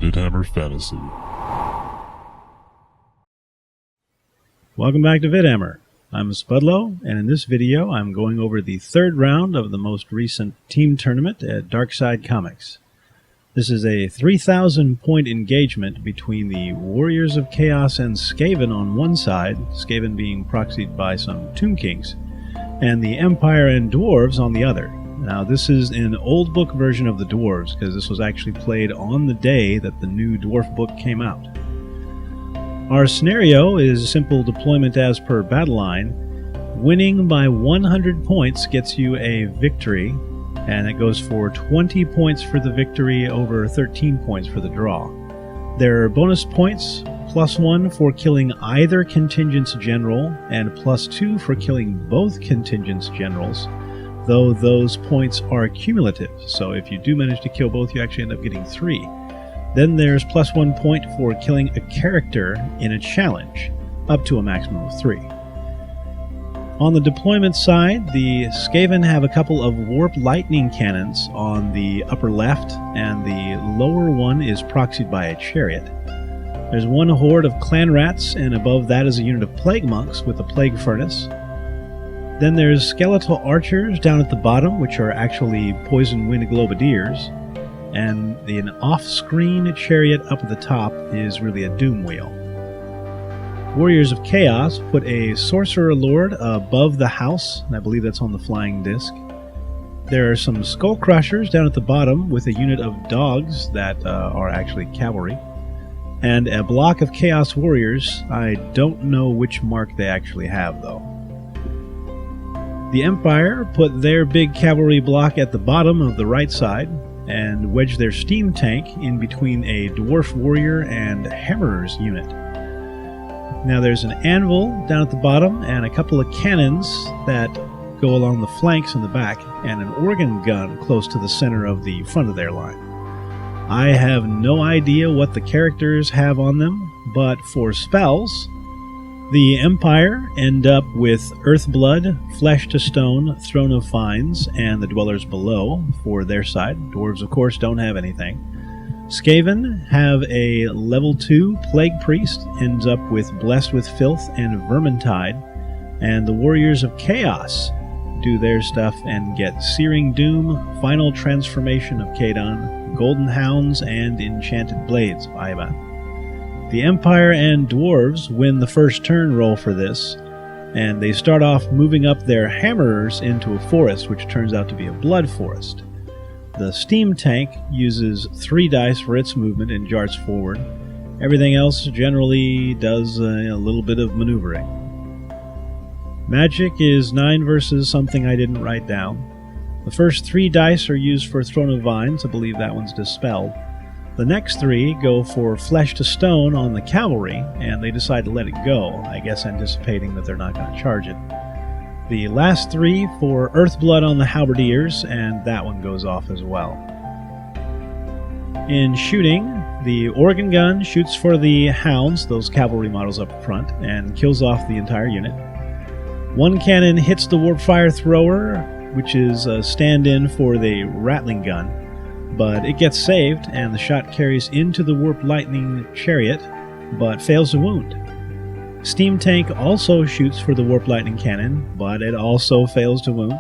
Vidhammer Fantasy. Welcome back to Vidhammer. I'm Spudlow, and in this video I'm going over the third round of the most recent team tournament at Darkside Comics. This is a 3,000 point engagement between the Warriors of Chaos and Skaven on one side, Skaven being proxied by some Tomb Kings, and the Empire and Dwarves on the other. Now this is an old book version of the Dwarves, because this was actually played on the day that the new Dwarf book came out. Our scenario is simple deployment as per battle line. Winning by 100 points gets you a victory, and it goes for 20 points for the victory over 13 points for the draw. There are bonus points, +1 for killing either contingent's general, and +2 for killing both contingent's generals, though those points are cumulative, so if you do manage to kill both, you actually end up getting 3. Then there's +1 point for killing a character in a challenge, up to a maximum of 3. On the deployment side, the Skaven have a couple of warp lightning cannons on the upper left, and the lower one is proxied by a chariot. There's one horde of clan rats, and above that is a unit of plague monks with a plague furnace. Then there's skeletal archers down at the bottom, which are actually poison wind globadiers, and an off-screen chariot up at the top is really a doom wheel. Warriors of Chaos put a Sorcerer Lord above the house, and I believe that's on the flying disc. There are some Skull Crushers down at the bottom with a unit of dogs that are actually cavalry, and a block of Chaos Warriors. I don't know which mark they actually have, though. The Empire put their big cavalry block at the bottom of the right side, and wedged their steam tank in between a Dwarf Warrior and Hammerer's unit. Now there's an anvil down at the bottom, and a couple of cannons that go along the flanks in the back, and an organ gun close to the center of the front of their line. I have no idea what the characters have on them, but for spells, the Empire end up with Earthblood, Flesh to Stone, Throne of Fines, and the Dwellers Below for their side. Dwarves, of course, don't have anything. Skaven have a level 2 Plague Priest, ends up with Blessed with Filth and Vermintide, and the Warriors of Chaos do their stuff and get Searing Doom, Final Transformation of Kadon, Golden Hounds, and Enchanted Blades of Ivan. The Empire and Dwarves win the first turn roll for this, and they start off moving up their Hammerers into a forest, which turns out to be a blood forest. The steam tank uses 3 dice for its movement and jarts forward. Everything else generally does a little bit of maneuvering. Magic is 9 versus something I didn't write down. The first 3 dice are used for Throne of Vines. I believe that one's dispelled. The next 3 go for Flesh to Stone on the cavalry, and they decide to let it go, I guess anticipating that they're not going to charge it. The last 3 for Earthblood on the Halberdiers, and that one goes off as well. In shooting, the organ gun shoots for the hounds, those cavalry models up front, and kills off the entire unit. One cannon hits the warp fire thrower, which is a stand-in for the rattling gun, but it gets saved, and the shot carries into the warp lightning chariot, but fails to wound. Steam tank also shoots for the warp lightning cannon, but it also fails to wound.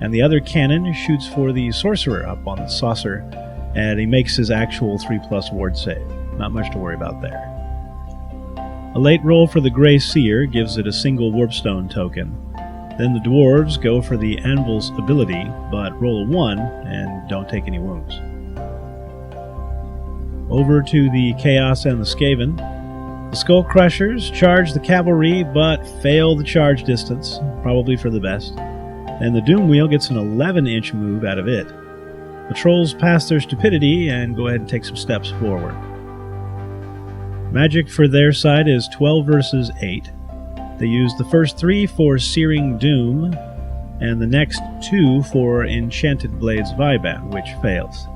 And the other cannon shoots for the sorcerer up on the saucer, and he makes his actual 3+ ward save. Not much to worry about there. A late roll for the Grey Seer gives it a single warpstone token. Then the dwarves go for the anvil's ability, but roll a 1 and don't take any wounds. Over to the Chaos and the Skaven. The Skull Crushers charge the cavalry, but fail the charge distance, probably for the best. And the Doom Wheel gets an 11-inch move out of it. The Trolls pass their stupidity and go ahead and take some steps forward. Magic for their side is 12 versus 8. They use the first 3 for Searing Doom, and the next 2 for Enchanted Blades Viban, which fails.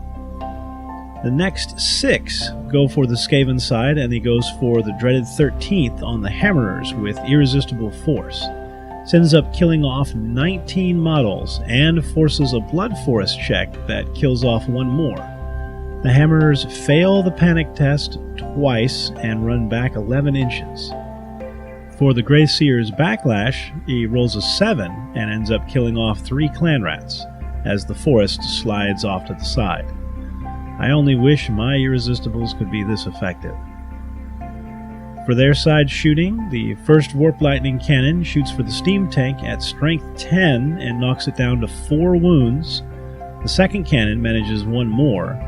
The next 6 go for the Skaven side, and he goes for the dreaded 13th on the Hammerers with Irresistible Force. Ends up killing off 19 models and forces a Blood Forest check that kills off 1 more. The Hammerers fail the panic test twice and run back 11 inches. For the Grey Seer's backlash, he rolls a 7 and ends up killing off 3 clan rats as the forest slides off to the side. I only wish my irresistibles could be this effective. For their side shooting, the first Warp Lightning Cannon shoots for the steam tank at strength 10 and knocks it down to 4 wounds. The second cannon manages 1 more.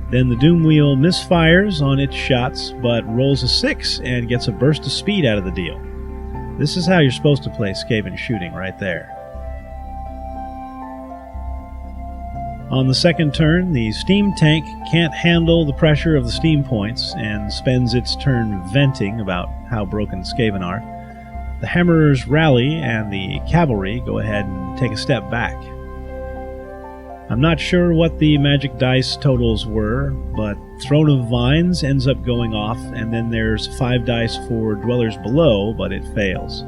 Then the Doom Wheel misfires on its shots, but rolls a 6 and gets a burst of speed out of the deal. This is how you're supposed to play Skaven shooting right there. On the second turn, the steam tank can't handle the pressure of the steam points and spends its turn venting about how broken Skaven are. The Hammerers rally and the cavalry go ahead and take a step back. I'm not sure what the magic dice totals were, but Throne of Vines ends up going off, and then there's 5 dice for Dwellers Below, but it fails.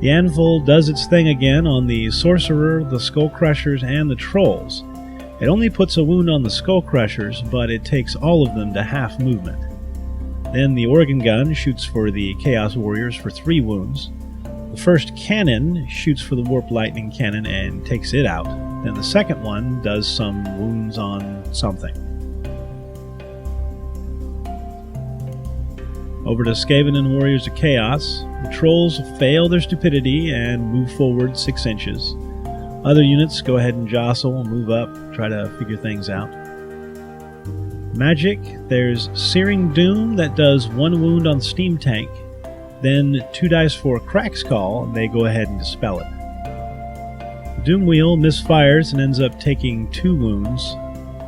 The Anvil does its thing again on the Sorcerer, the Skull Crushers, and the Trolls. It only puts a wound on the Skull Crushers, but it takes all of them to half movement. Then the Organ Gun shoots for the Chaos Warriors for 3 wounds. The first cannon shoots for the Warp Lightning Cannon and takes it out. Then the second one does some wounds on something. Over to Skaven and Warriors of Chaos. The Trolls fail their stupidity and move forward 6 inches. Other units go ahead and jostle, move up, try to figure things out. Magic, there's Searing Doom that does 1 wound on the steam tank. Then 2 dice for Crack's Call, and they go ahead and dispel it. The Doom Wheel misfires and ends up taking 2 wounds.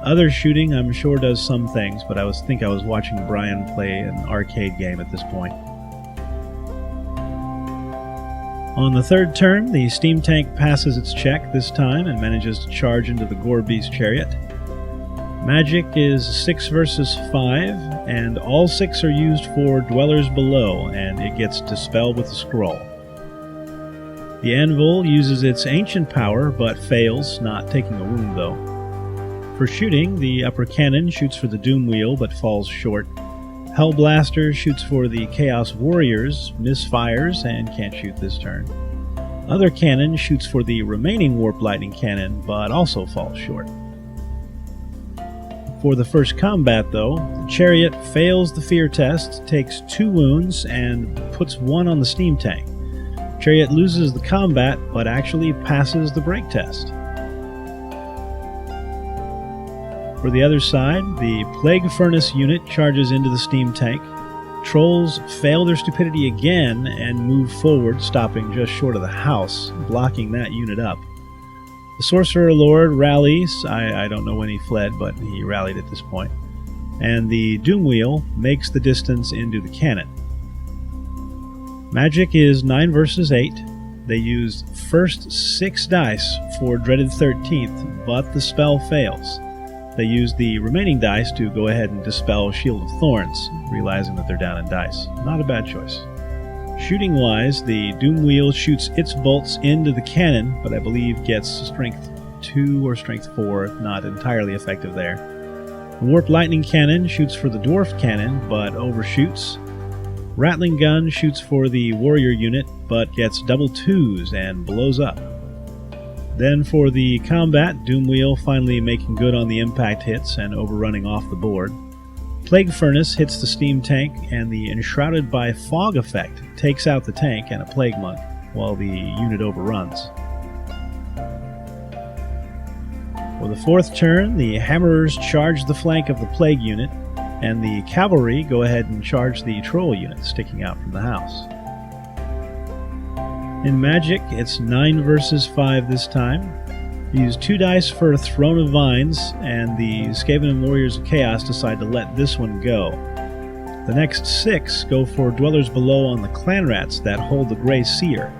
Other shooting, I'm sure, does some things, but I think I was watching Brian play an arcade game at this point. On the third turn, the steam tank passes its check this time and manages to charge into the Gore Beast chariot. Magic is 6 versus 5, and all 6 are used for Dwellers Below, and it gets dispelled with a scroll. The Anvil uses its ancient power, but fails, not taking a wound though. For shooting, the upper cannon shoots for the Doom Wheel, but falls short. Hellblaster shoots for the Chaos Warriors, misfires, and can't shoot this turn. Other cannon shoots for the remaining Warp Lightning Cannon, but also falls short. For the first combat, though, the Chariot fails the fear test, takes 2 wounds, and puts 1 on the steam tank. Chariot loses the combat, but actually passes the break test. For the other side, the Plague Furnace unit charges into the steam tank. Trolls fail their stupidity again and move forward, stopping just short of the house, blocking that unit up. The Sorcerer Lord rallies. I don't know when he fled, but he rallied at this point. And the Doom Wheel makes the distance into the cannon. Magic is 9 versus 8. They used first 6 dice for Dreaded 13th, but the spell fails. They use the remaining dice to go ahead and dispel Shield of Thorns, realizing that they're down in dice. Not a bad choice. Shooting-wise, the Doom Wheel shoots its bolts into the cannon, but I believe gets Strength 2 or Strength 4, not entirely effective there. The Warp Lightning Cannon shoots for the Dwarf Cannon, but overshoots. Rattling Gun shoots for the Warrior unit, but gets double 2s and blows up. Then for the combat, Doom Wheel finally making good on the impact hits and overrunning off the board. Plague Furnace hits the steam tank, and the Enshrouded by Fog effect takes out the tank and a Plague Monk, while the unit overruns. For the fourth turn, the Hammerers charge the flank of the Plague unit, and the Cavalry go ahead and charge the Troll unit sticking out from the house. In Magic, it's 9 versus 5 this time. Use 2 dice for Throne of Vines, and the Skaven and Warriors of Chaos decide to let this one go. The next 6 go for Dwellers Below on the Clan Rats that hold the Grey Seer.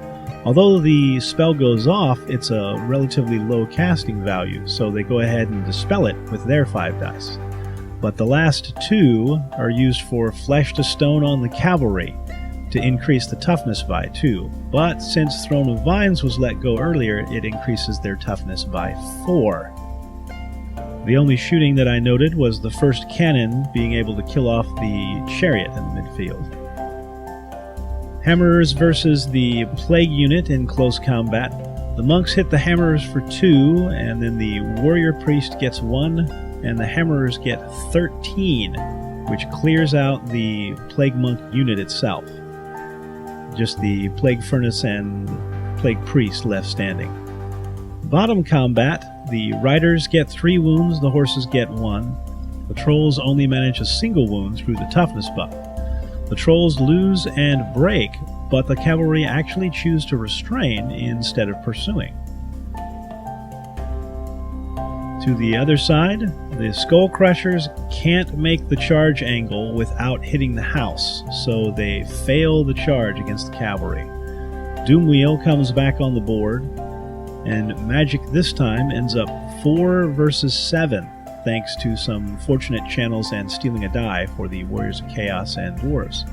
Although the spell goes off, it's a relatively low casting value, so they go ahead and dispel it with their 5 dice. But the last 2 are used for Flesh to Stone on the Cavalry, to increase the toughness by 2, but since Throne of Vines was let go earlier, it increases their toughness by 4. The only shooting that I noted was the first cannon being able to kill off the chariot in the midfield. Hammerers versus the plague unit in close combat. The monks hit the hammerers for 2, and then the warrior priest gets 1, and the hammerers get 13, which clears out the plague monk unit itself. Just the plague furnace and plague priest left standing. Bottom combat, the riders get 3 wounds, the horses get 1. The trolls only manage a single wound through the toughness buff. The trolls lose and break, but the cavalry actually choose to restrain instead of pursuing. To the other side, the skull crushers can't make the charge angle without hitting the house, so they fail the charge against the cavalry. Doomwheel comes back on the board, and magic this time ends up 4 versus 7, thanks to some fortunate channels and stealing a die for the Warriors of Chaos and Dwarves.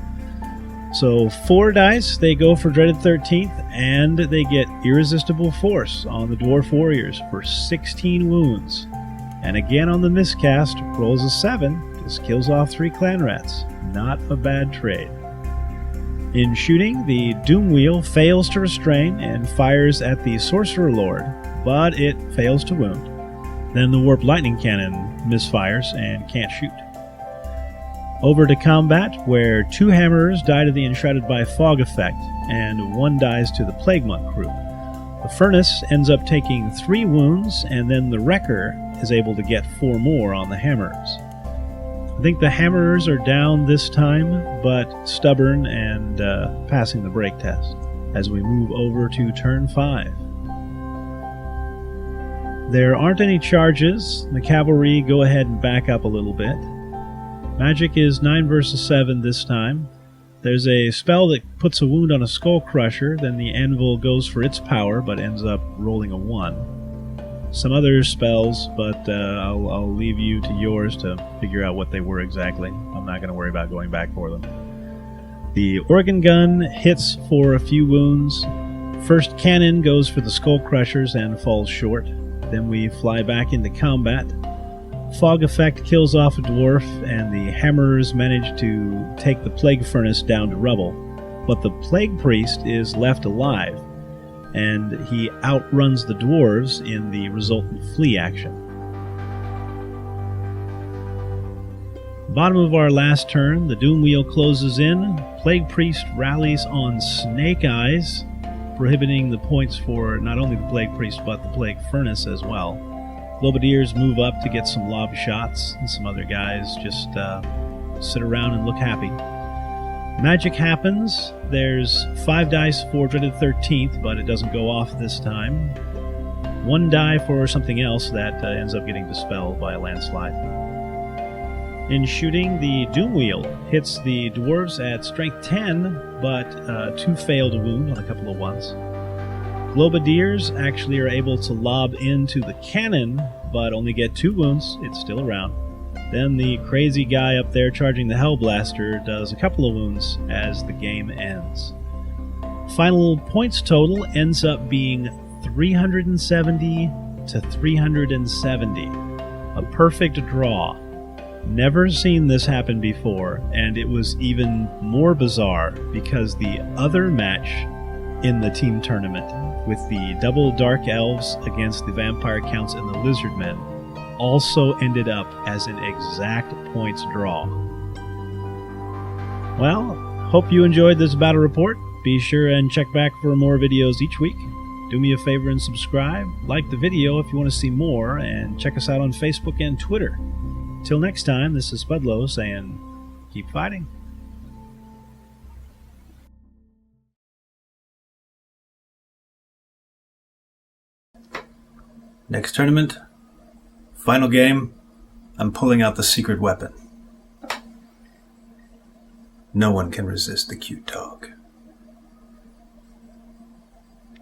So 4 dice, they go for Dreaded 13th, and they get Irresistible Force on the Dwarf Warriors for 16 wounds. And again on the miscast, rolls a 7, just kills off 3 clan rats. Not a bad trade. In shooting, the Doomwheel fails to restrain and fires at the Sorcerer Lord, but it fails to wound. Then the Warp Lightning Cannon misfires and can't shoot. Over to combat, where 2 hammerers die to the Enshrouded by Fog effect, and 1 dies to the Plague Monk crew. The Furnace ends up taking 3 wounds, and then the Wrecker is able to get 4 more on the hammerers. I think the hammerers are down this time, but stubborn and passing the break test, as we move over to turn 5. There aren't any charges. The cavalry go ahead and back up a little bit. Magic is 9 versus 7 this time. There's a spell that puts a wound on a skull crusher, then the anvil goes for its power, but ends up rolling a 1. Some other spells, but I'll leave you to yours to figure out what they were exactly. I'm not going to worry about going back for them. The organ gun hits for a few wounds. First cannon goes for the skull crushers and falls short. Then we fly back into combat. Fog effect kills off a dwarf, and the hammerers manage to take the plague furnace down to rubble. But the plague priest is left alive, and he outruns the dwarves in the resultant flee action. Bottom of our last turn, the Doomwheel closes in. Plague Priest rallies on Snake Eyes, prohibiting the points for not only the Plague Priest but the Plague Furnace as well. Globadiers move up to get some lob shots, and some other guys just sit around and look happy. Magic happens. There's 5 dice for Dreaded 13th, but it doesn't go off this time. 1 die for something else that ends up getting dispelled by a landslide. In shooting, the Doomwheel hits the dwarves at strength 10, but 2 fail to wound on a couple of ones. Globadiers actually are able to lob into the cannon, but only get 2 wounds. It's still around. Then the crazy guy up there charging the Hellblaster does a couple of wounds as the game ends. Final points total ends up being 370 to 370. A perfect draw. Never seen this happen before, and it was even more bizarre because the other match in the team tournament with the double Dark Elves against the Vampire Counts and the Lizardmen also ended up as an exact points draw. Well, hope you enjoyed this battle report. Be sure and check back for more videos each week. Do me a favor and subscribe. Like the video if you want to see more, and check us out on Facebook and Twitter. Till next time, this is Spudlow saying, keep fighting. Next tournament, final game, I'm pulling out the secret weapon. No one can resist the cute dog.